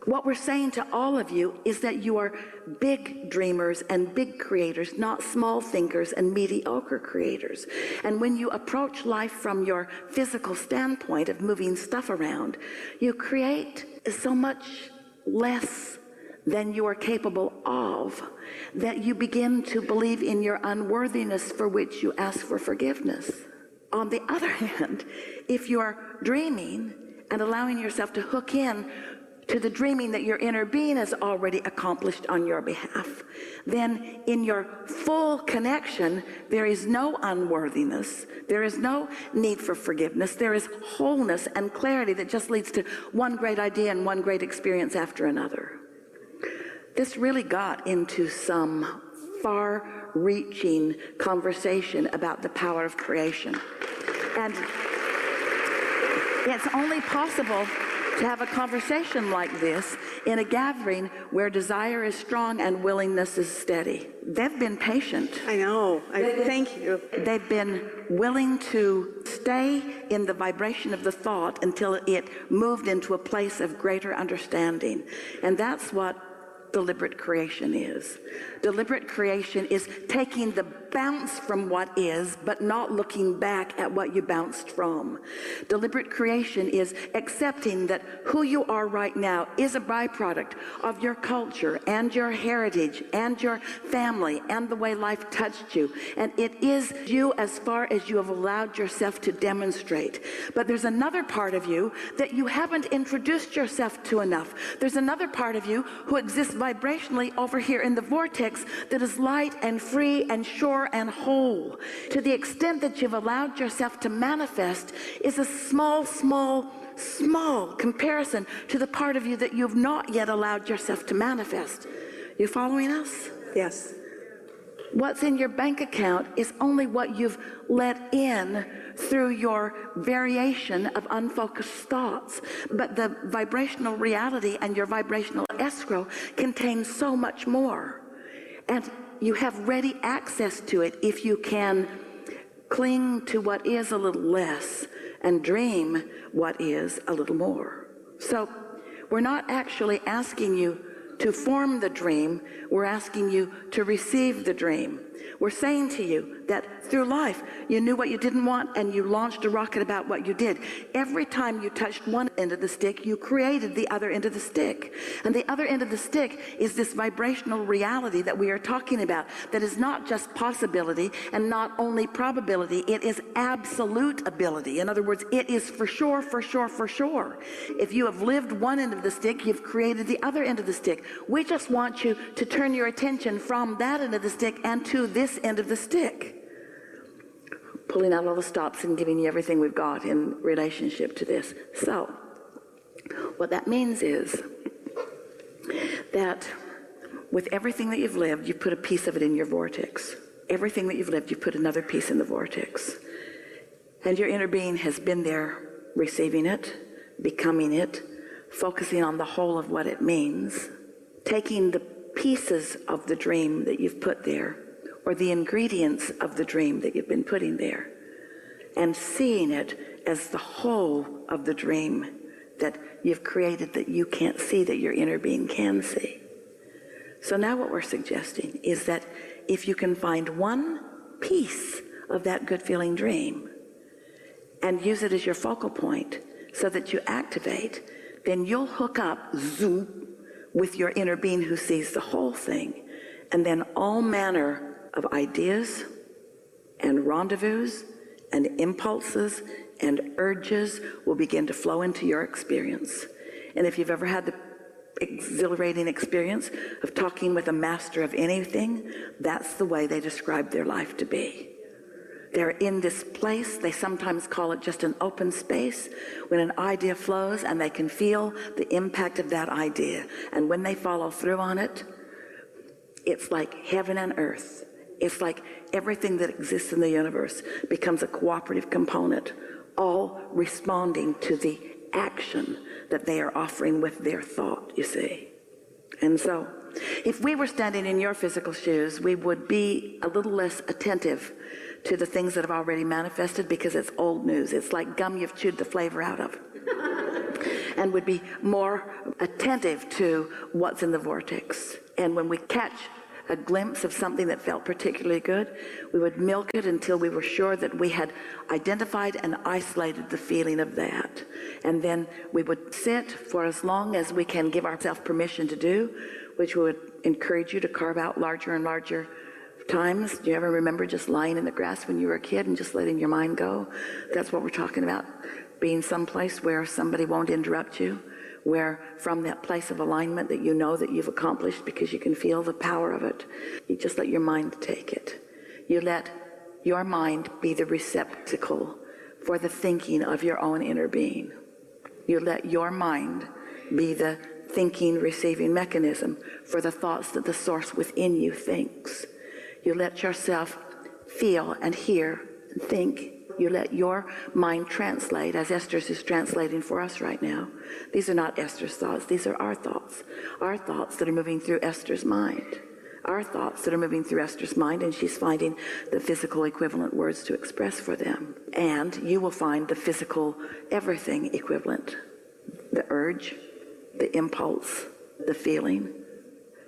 What we're saying to all of you is that you are big dreamers and big creators, not small thinkers and mediocre creators. And when you approach life from your physical standpoint of moving stuff around, you create so much less than you are capable of, that you begin to believe in your unworthiness for which you ask for forgiveness. On the other hand, if you are dreaming and allowing yourself to hook in to the dreaming that your inner being has already accomplished on your behalf, then in your full connection, there is no unworthiness, there is no need for forgiveness, there is wholeness and clarity that just leads to one great idea and one great experience after another. This really got into some far-reaching conversation about the power of creation. And it's only possible to have a conversation like this in a gathering where desire is strong and willingness is steady. They've been patient. I know. Thank you. They've been willing to stay in the vibration of the thought until it moved into a place of greater understanding. And that's what deliberate creation is. Deliberate creation is taking the bounce from what is, but not looking back at what you bounced from. Deliberate creation is accepting that who you are right now is a byproduct of your culture and your heritage and your family and the way life touched you. And it is you as far as you have allowed yourself to demonstrate. But there's another part of you that you haven't introduced yourself to enough. There's another part of you who exists vibrationally over here in the vortex that is light and free and sure and whole. To the extent that you've allowed yourself to manifest is a small comparison to the part of you that you've not yet allowed yourself to manifest. You following us? Yes. What's in your bank account is only what you've let in through your variation of unfocused thoughts. But the vibrational reality and your vibrational escrow contain so much more. And you have ready access to it if you can cling to what is a little less and dream what is a little more. So we're not actually asking you to form the dream, we're asking you to receive the dream. We're saying to you that through life, you knew what you didn't want and you launched a rocket about what you did. Every time you touched one end of the stick, you created the other end of the stick. And the other end of the stick is this vibrational reality that we are talking about, that is not just possibility and not only probability, it is absolute ability. In other words, it is for sure, for sure, for sure. If you have lived one end of the stick, you've created the other end of the stick. We just want you to turn your attention from that end of the stick and to this end of the stick. Pulling out all the stops and giving you everything we've got in relationship to this. So, what that means is that with everything that you've lived, you put a piece of it in your vortex. Everything that you've lived, you put another piece in the vortex. And your inner being has been there, receiving it, becoming it, focusing on the whole of what it means, taking the pieces of the dream that you've put there, or the ingredients of the dream that you've been putting there, and seeing it as the whole of the dream that you've created that you can't see, that your inner being can see. So now what we're suggesting is that if you can find one piece of that good feeling dream and use it as your focal point so that you activate, then you'll hook up, zoom, with your inner being who sees the whole thing, and then all manner of ideas and rendezvous and impulses and urges will begin to flow into your experience. And if you've ever had the exhilarating experience of talking with a master of anything, that's the way they describe their life to be. They're in this place, they sometimes call it just an open space, when an idea flows and they can feel the impact of that idea. And when they follow through on it, it's like heaven and earth. It's like everything that exists in the universe becomes a cooperative component, all responding to the action that they are offering with their thought, you see. And so, if we were standing in your physical shoes, we would be a little less attentive to the things that have already manifested because it's old news. It's like gum you've chewed the flavor out of. and would be more attentive to what's in the vortex. And when we catch a glimpse of something that felt particularly good, we would milk it until we were sure that we had identified and isolated the feeling of that. And then we would sit for as long as we can give ourselves permission to do, which would encourage you to carve out larger and larger times. Do you ever remember just lying in the grass when you were a kid and just letting your mind go? That's what we're talking about, being someplace where somebody won't interrupt you, where from that place of alignment that you know that you've accomplished because you can feel the power of it, you just let your mind take it. You let your mind be the receptacle for the thinking of your own inner being. You let your mind be the thinking, receiving mechanism for the thoughts that the source within you thinks. You let yourself feel and hear and think. You let your mind translate, as Esther's is translating for us right now. These are not Esther's thoughts. These are our thoughts that are moving through Esther's mind. Our thoughts that are moving through Esther's mind, and she's finding the physical equivalent words to express for them. And you will find the physical everything equivalent. The urge, the impulse, the feeling.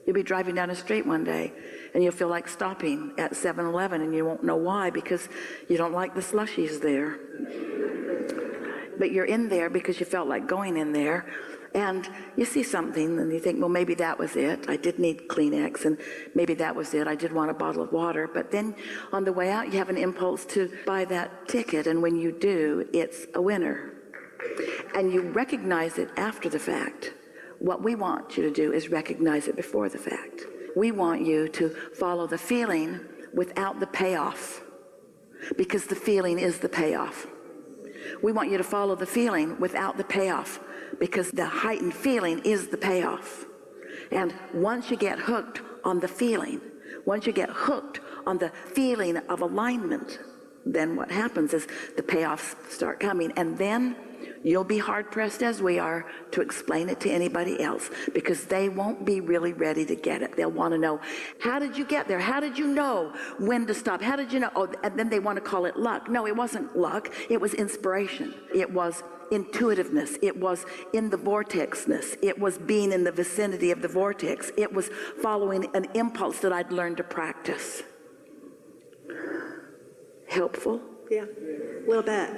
You'll be driving down a street one day and you'll feel like stopping at 7-Eleven and you won't know why, because you don't like the slushies there. But you're in there because you felt like going in there, and you see something and you think, well, maybe that was it. I did need Kleenex, and maybe that was it. I did want a bottle of water. But then on the way out, you have an impulse to buy that ticket, and when you do, it's a winner. And you recognize it after the fact. What we want you to do is recognize it before the fact. We want you to follow the feeling without the payoff, because the feeling is the payoff. We want you to follow the feeling without the payoff, because the heightened feeling is the payoff. And once you get hooked on the feeling, once you get hooked on the feeling of alignment, then what happens is the payoffs start coming, and then you'll be hard-pressed, as we are, to explain it to anybody else, because they won't be really ready to get it. They'll want to know, how did you get there? How did you know when to stop? How did you know? Oh, and then they want to call it luck. No, it wasn't luck. It was inspiration. It was intuitiveness. It was in the vortexness. It was being in the vicinity of the vortex. It was following an impulse that I'd learned to practice. Helpful? Yeah, a little bit.